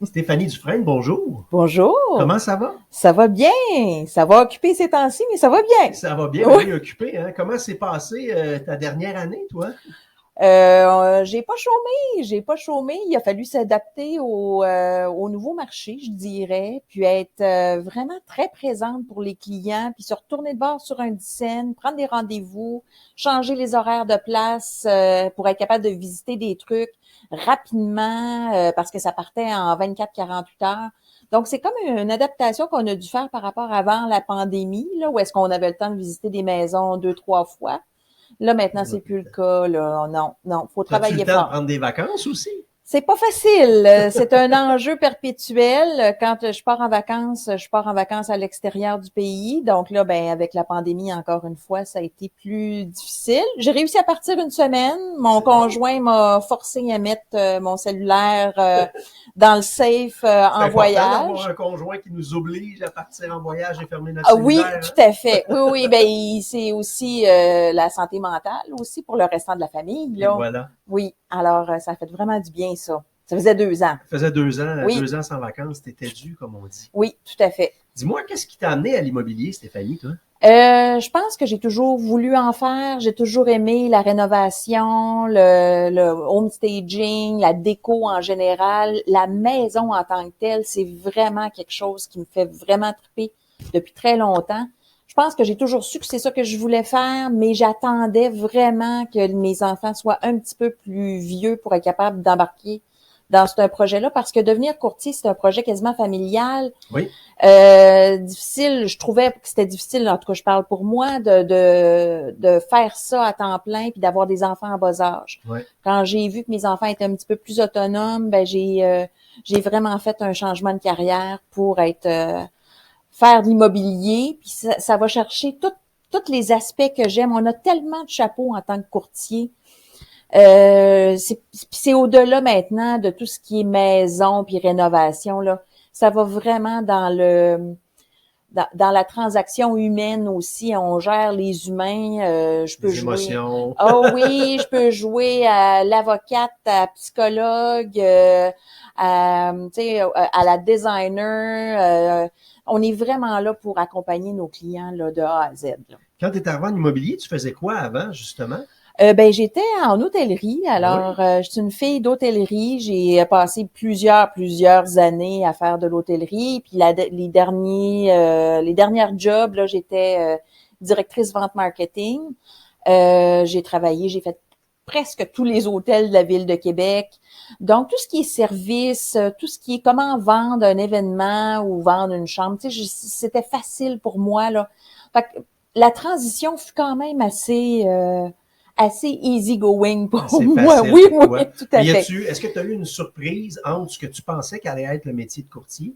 Stéphanie Dufresne, bonjour. Bonjour. Comment ça va? Ça va bien. Ça va occuper ces temps-ci, mais ça va bien. Ça va bien, Oui. bien occupé, hein? Comment s'est passée ta dernière année, toi? J'ai pas chômé. Il a fallu s'adapter au nouveau marché, je dirais, puis être vraiment très présente pour les clients, puis se retourner de bord sur un scène, prendre des rendez-vous, changer les horaires de place pour être capable de visiter des trucs rapidement parce que ça partait en 24-48 heures. Donc, c'est comme une adaptation qu'on a dû faire par rapport avant la pandémie, là, où est-ce qu'on avait le temps de visiter des maisons 2, 3 fois. Là, maintenant, c'est plus le cas, là. Non, non, faut As-tu le travailler temps de fort. prendre des vacances aussi? C'est pas facile. C'est un enjeu perpétuel. Quand je pars en vacances à l'extérieur du pays. Donc là, ben, avec la pandémie, encore une fois, ça a été plus difficile. J'ai réussi à partir une semaine. Mon C'est bon. conjoint m'a forcé à mettre mon cellulaire dans le safe C'est en important d'avoir voyage. un conjoint qui nous oblige à partir en voyage et fermer notre Ah oui, cellulaire, tout hein? à fait. Oui, oui, ben c'est aussi la santé mentale aussi pour le restant de la famille, Et là. voilà. Oui, alors ça fait vraiment du bien, ça. Ça faisait 2 ans. Ça faisait Oui, 2 ans sans vacances, t'étais dû, comme on dit. oui, tout à fait. Dis-moi, qu'est-ce qui t'a amené à l'immobilier, Stéphanie, toi? Je pense que j'ai toujours voulu en faire. J'ai toujours aimé la rénovation, le home staging, la déco en général. La maison en tant que telle, c'est vraiment quelque chose qui me fait vraiment triper depuis très longtemps. Je pense que j'ai toujours su que c'est ça que je voulais faire, mais j'attendais vraiment que mes enfants soient un petit peu plus vieux pour être capable d'embarquer dans ce projet-là, parce que devenir courtier, c'est un projet quasiment familial. Oui. Difficile, je trouvais que c'était difficile, en tout cas je parle pour moi, de faire ça à temps plein puis d'avoir des enfants en bas âge. Ouais. Quand j'ai vu que mes enfants étaient un petit peu plus autonomes, ben j'ai vraiment fait un changement de carrière pour être faire de l'immobilier, puis ça va chercher tous les aspects que j'aime. On a tellement de chapeaux en tant que courtier. C'est au-delà maintenant de tout ce qui est maison puis rénovation là. Ça va vraiment dans la transaction humaine aussi. On gère les humains. Je peux Les jouer. émotions. Oh oui, je peux jouer à l'avocate, à psychologue, tu sais, à la designer. On est vraiment là pour accompagner nos clients là de A à Z. Là. Quand tu étais arrivé en immobilier, tu faisais quoi avant, justement? Ben j'étais en hôtellerie. Alors, Oui. je suis une fille d'hôtellerie. J'ai passé plusieurs années à faire de l'hôtellerie. Puis les dernières jobs là, j'étais directrice vente marketing. J'ai fait presque tous les hôtels de la ville de Québec. Donc tout ce qui est service, tout ce qui est comment vendre un événement ou vendre une chambre, tu sais, c'était facile pour moi là. Fait que la transition fut quand même assez easy going pour C'est moi. facile Oui, pour oui, toi. tout Mais à fait. est-ce que tu as eu une surprise entre ce que tu pensais qu'allait être le métier de courtier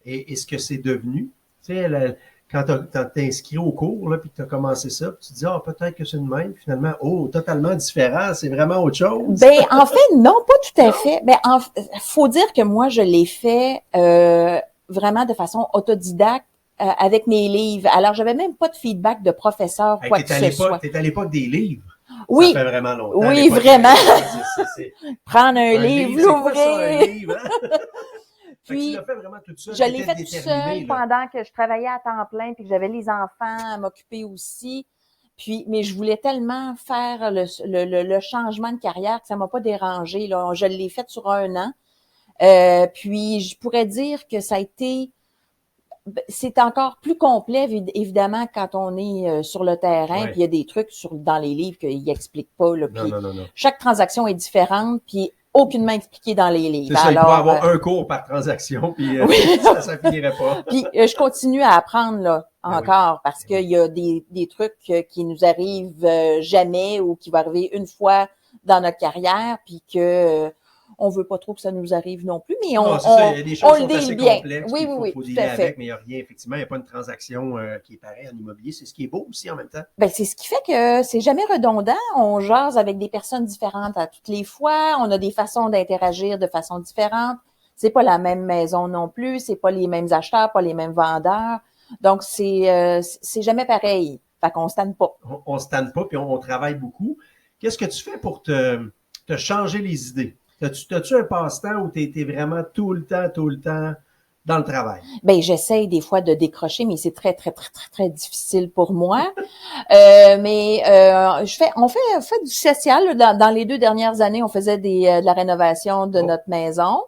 et ce que c'est devenu? Tu sais, quand tu t'es inscrit au cours, là, puis que tu as commencé ça, puis tu te dis, ah, peut-être que c'est une même, finalement, oh, totalement différent, c'est vraiment autre chose. Ben en fait non, pas tout à Non? fait. Faut dire que moi je l'ai fait vraiment de façon autodidacte avec mes livres. Alors j'avais même pas de feedback de professeur Hey, quoi que ce soit. t'es à l'époque des livres. Ça Oui, fait vraiment longtemps, à oui l'époque des vraiment. livres. Là, Prendre un un livre, livre, c'est quoi ça, un l'ouvrir. livre? Hein? Fait que tu Puis l'as fait vraiment toute seule, je tu l'ai étais fait tout déterminée, seul là. pendant que je travaillais à temps plein puis que j'avais les enfants à m'occuper aussi. Puis, mais je voulais tellement faire le changement de carrière que ça m'a pas dérangé. Là. Je l'ai fait sur un an. Puis, je pourrais dire que ça a été, c'est encore plus complet évidemment quand on est sur le terrain. Puis Ouais. il y a des trucs dans les livres qu'ils expliquent pas. Là. Non, Puis non, non, non. chaque transaction est différente. Puis aucunement expliquée dans les C'est livres. ça, il pourrait Alors, avoir un cours par transaction, puis oui. ça finirait pas. Puis je continue à apprendre là Ben oui, encore parce ben qu'il oui. y a des trucs qui nous arrivent jamais ou qui vont arriver une fois dans notre carrière, puis que on veut pas trop que ça nous arrive non plus, mais Non, c'est ça, il y a des on choses qui le sont deal assez bien. complexes, Oui, puis oui, oui, faut tout dealer à avec, fait. mais il n'y a rien, effectivement, il n'y a pas une transaction qui est pareille en immobilier. C'est ce qui est beau aussi en même temps. Ben c'est ce qui fait que c'est jamais redondant. On jase avec des personnes différentes à toutes les fois. On a des façons d'interagir de façon différente. C'est pas la même maison non plus. C'est pas les mêmes acheteurs, pas les mêmes vendeurs. Donc c'est jamais pareil. Fait qu'on se tanne pas. On se tanne pas, puis on travaille beaucoup. Qu'est-ce que tu fais pour te changer les idées? T'as-tu un passe-temps où t'es vraiment tout le temps dans le travail? Ben, j'essaye des fois de décrocher, mais c'est très, très, très, très, très difficile pour moi. On fait du social. Dans les 2 dernières années, on faisait de la rénovation de notre maison.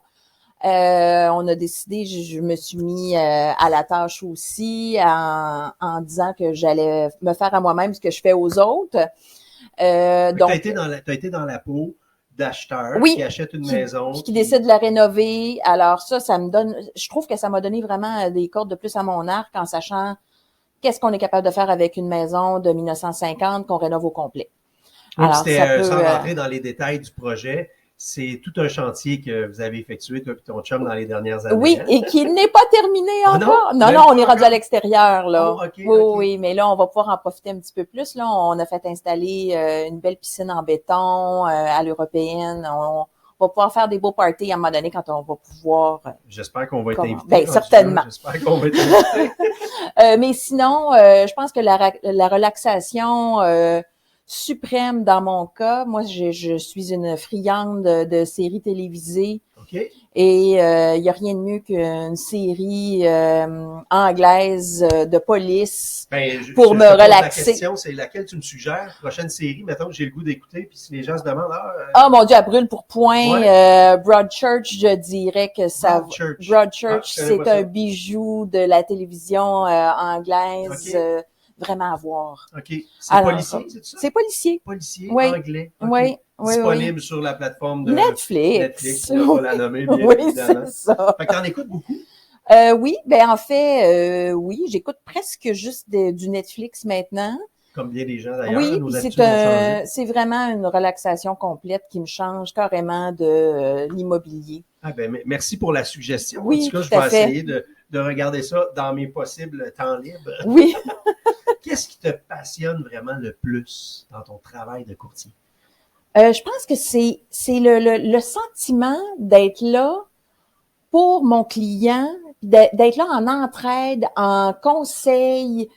On a décidé, je me suis mis à la tâche aussi en disant que j'allais me faire à moi-même ce que je fais aux autres. Donc, t'as été dans la peau d'acheteurs oui, qui achètent une maison. Qui décident de la rénover. Alors ça me donne, je trouve que ça m'a donné vraiment des cordes de plus à mon arc en sachant qu'est-ce qu'on est capable de faire avec une maison de 1950 qu'on rénove au complet. Donc, alors, c'était, sans rentrer dans les détails du projet, c'est tout un chantier que vous avez effectué, toi et ton chum, dans les dernières années. Oui, hein? Et qui n'est pas terminé encore. Non, on est rendu à l'extérieur, là. Oh, okay, oui, mais là, on va pouvoir en profiter un petit peu plus. Là, on a fait installer une belle piscine en béton à l'européenne. On va pouvoir faire des beaux parties à un moment donné quand on va pouvoir. J'espère qu'on va être invité. Ben, certainement. J'espère qu'on va être invité. Mais sinon, je pense que la relaxation suprême dans mon cas, moi, je suis une friande de séries télévisées. Okay. Et il y a rien de mieux qu'une série anglaise de police pour me relaxer. La question, c'est laquelle tu me suggères? Prochaine série, mettons que j'ai le goût d'écouter, puis si les gens se demandent... Ah, mon Dieu, elle brûle pour point. Ouais. Broadchurch, je dirais que ça... Broadchurch, c'est un bijou de la télévision anglaise. Okay. Vraiment à voir. OK. C'est policier, c'est ça? C'est policier. Policier, oui. anglais. Okay. Oui. Disponible sur la plateforme de Netflix. Je ne vais pas la nommer, bien évidemment. C'est ça. Fait que t'en écoutes beaucoup? Oui, ben en fait, oui, j'écoute presque juste du Netflix maintenant. Comme bien des gens d'ailleurs. Oui, puis c'est vraiment une relaxation complète qui me change carrément de l'immobilier. Ah ben merci pour la suggestion. Oui, en tout cas, je vais essayer de regarder ça dans mes possibles temps libres. Oui. Qu'est-ce qui te passionne vraiment le plus dans ton travail de courtier? Je pense que c'est le sentiment d'être là pour mon client, d'être là en entraide, en conseil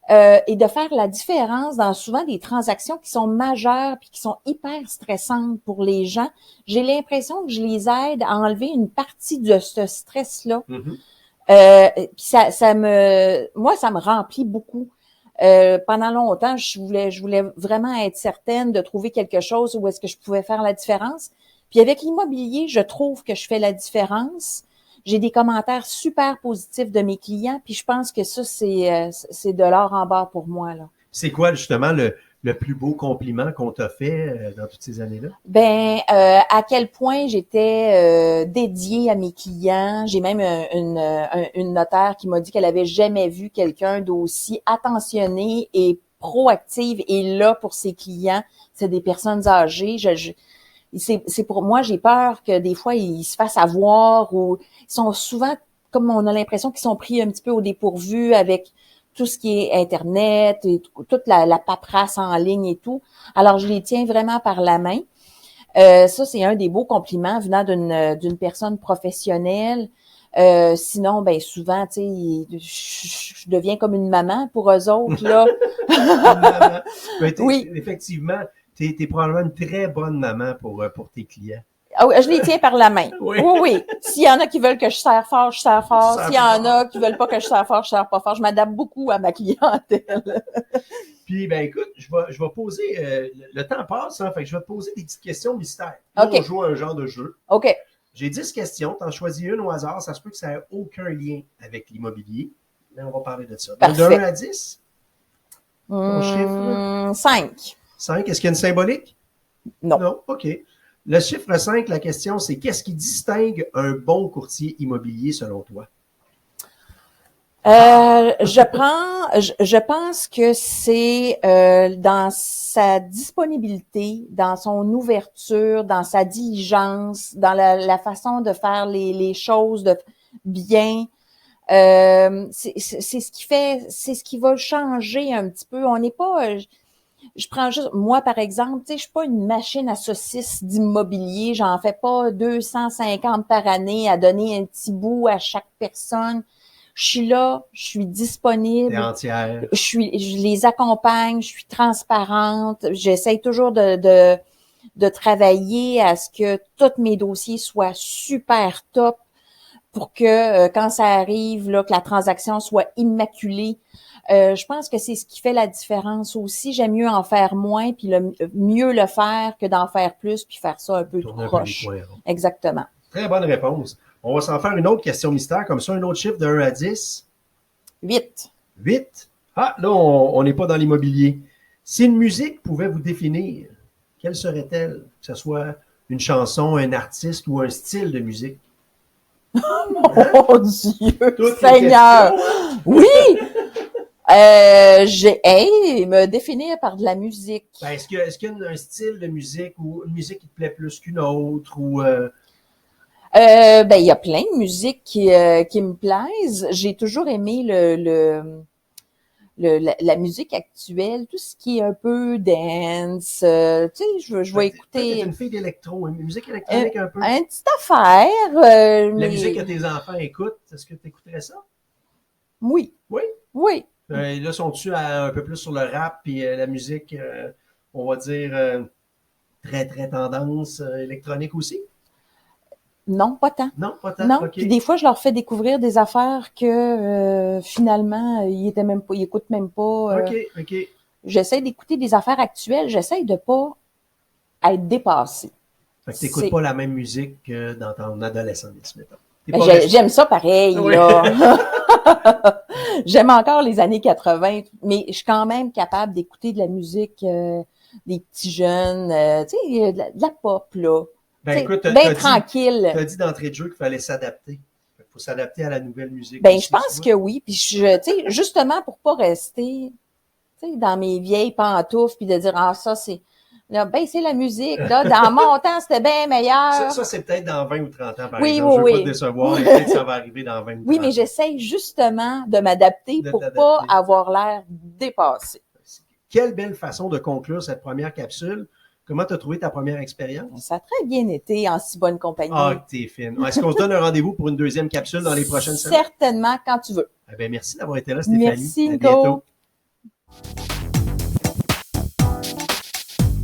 et de faire la différence dans souvent des transactions qui sont majeures puis qui sont hyper stressantes pour les gens. J'ai l'impression que je les aide à enlever une partie de ce stress-là. Mm-hmm. Puis moi, ça me remplit beaucoup. Pendant longtemps, je voulais vraiment être certaine de trouver quelque chose où est-ce que je pouvais faire la différence. Puis avec l'immobilier, je trouve que je fais la différence. J'ai des commentaires super positifs de mes clients, puis je pense que ça, c'est de l'or en barre pour moi, là. C'est quoi, justement, le plus beau compliment qu'on t'a fait dans toutes ces années-là? Ben, à quel point j'étais dédiée à mes clients. J'ai même une notaire qui m'a dit qu'elle avait jamais vu quelqu'un d'aussi attentionné et proactive et là pour ses clients. C'est des personnes âgées. C'est pour moi, j'ai peur que des fois ils se fassent avoir ou ils sont souvent, comme on a l'impression qu'ils sont pris un petit peu au dépourvu avec tout ce qui est Internet et toute la paperasse en ligne et tout. Alors, je les tiens vraiment par la main. Ça, c'est un des beaux compliments venant d'une personne professionnelle. Sinon, ben souvent, tu sais, je deviens comme une maman pour eux autres, là. Ben, oui. Effectivement, t'es probablement une très bonne maman pour tes clients. Ah oui, je les tiens par la main. Oui. S'il y en a qui veulent que je serre fort, je serre fort. S'il y en a qui veulent pas que je serre fort, je serre pas fort. Je m'adapte beaucoup à ma clientèle. Puis, ben écoute, je vais poser... le temps passe, hein, fait que je vais te poser des petites questions mystères. Okay. On joue à un genre de jeu. OK. J'ai 10 questions, t'en choisis une au hasard. Ça se peut que ça n'ait aucun lien avec l'immobilier, mais on va parler de ça. Parfait. De 1 à 10, ton chiffre? 5. 5. Est-ce qu'il y a une symbolique? Non. Non, OK. Le chiffre 5, la question, c'est qu'est-ce qui distingue un bon courtier immobilier selon toi? Je pense que c'est dans sa disponibilité, dans son ouverture, dans sa diligence, dans la façon de faire les choses de bien. C'est ce qui fait, c'est ce qui va changer un petit peu. On n'est pas... je prends juste, moi, par exemple, tu sais, je suis pas une machine à saucisses d'immobilier. J'en fais pas 250 par année à donner un petit bout à chaque personne. Je suis là, je suis disponible. T'es entière. Je les accompagne, je suis transparente. J'essaie toujours de de travailler à ce que tous mes dossiers soient super top pour que quand ça arrive, là, que la transaction soit immaculée. Je pense que c'est ce qui fait la différence aussi. J'aime mieux en faire moins, puis mieux le faire que d'en faire plus, puis faire ça un peu tout croche. Exactement. Très bonne réponse. On va s'en faire une autre question mystère, comme ça, un autre chiffre de 1 à 10. 8. 8? Ah, là, on n'est pas dans l'immobilier. Si une musique pouvait vous définir, quelle serait-elle? Que ce soit une chanson, un artiste ou un style de musique? Oh Dieu, Seigneur! Oui! Me définir par de la musique. Ben, est-ce qu'il y a un style de musique ou une musique qui te plaît plus qu'une autre ou Ben, il y a plein de musiques qui me plaisent. J'ai toujours aimé la musique actuelle, tout ce qui est un peu dance. Tu sais, je vais écouter. T'es une fille d'électro, une musique électronique un peu. Une petite affaire. La musique que tes enfants écoutent, est-ce que tu écouterais ça? Oui. Oui? Oui. Là, sont-tu un peu plus sur le rap puis la musique, on va dire, très, très tendance électronique aussi? Non, pas tant. Non, pas tant. Non. Okay. Puis des fois, je leur fais découvrir des affaires que finalement, ils écoutent même pas. OK. J'essaie d'écouter des affaires actuelles. J'essaie de pas être dépassée. Fait que t'écoutes pas la même musique que dans ton adolescence, mettons. J'aime ça pareil, oui. Là. J'aime encore les années 80, mais je suis quand même capable d'écouter de la musique des petits jeunes, tu sais, de la pop, là. Ben écoute, bien tranquille. Tu as dit d'entrée de jeu qu'il fallait s'adapter. Il faut s'adapter à la nouvelle musique. Ben, je pense que oui. Puis, tu sais, justement, pour pas rester, tu sais, dans mes vieilles pantoufles, puis de dire, ah, ça, c'est... Là, ben, c'est la musique, là. Dans mon temps, c'était bien meilleur. Ça c'est peut-être dans 20 ou 30 ans, par oui, exemple. Oui, je veux pas te décevoir, mais peut-être que ça va arriver dans 20 ou 30 ans. Oui, mais j'essaye justement de m'adapter pour pas avoir l'air dépassé. Quelle belle façon de conclure cette première capsule. Comment tu as trouvé ta première expérience? Ça a très bien été en si bonne compagnie. Ah, t'es fine. Est-ce qu'on se donne un rendez-vous pour une deuxième capsule dans les prochaines semaines? Certainement, quand tu veux. Eh bien, merci d'avoir été là, Stéphanie. Merci, à bientôt.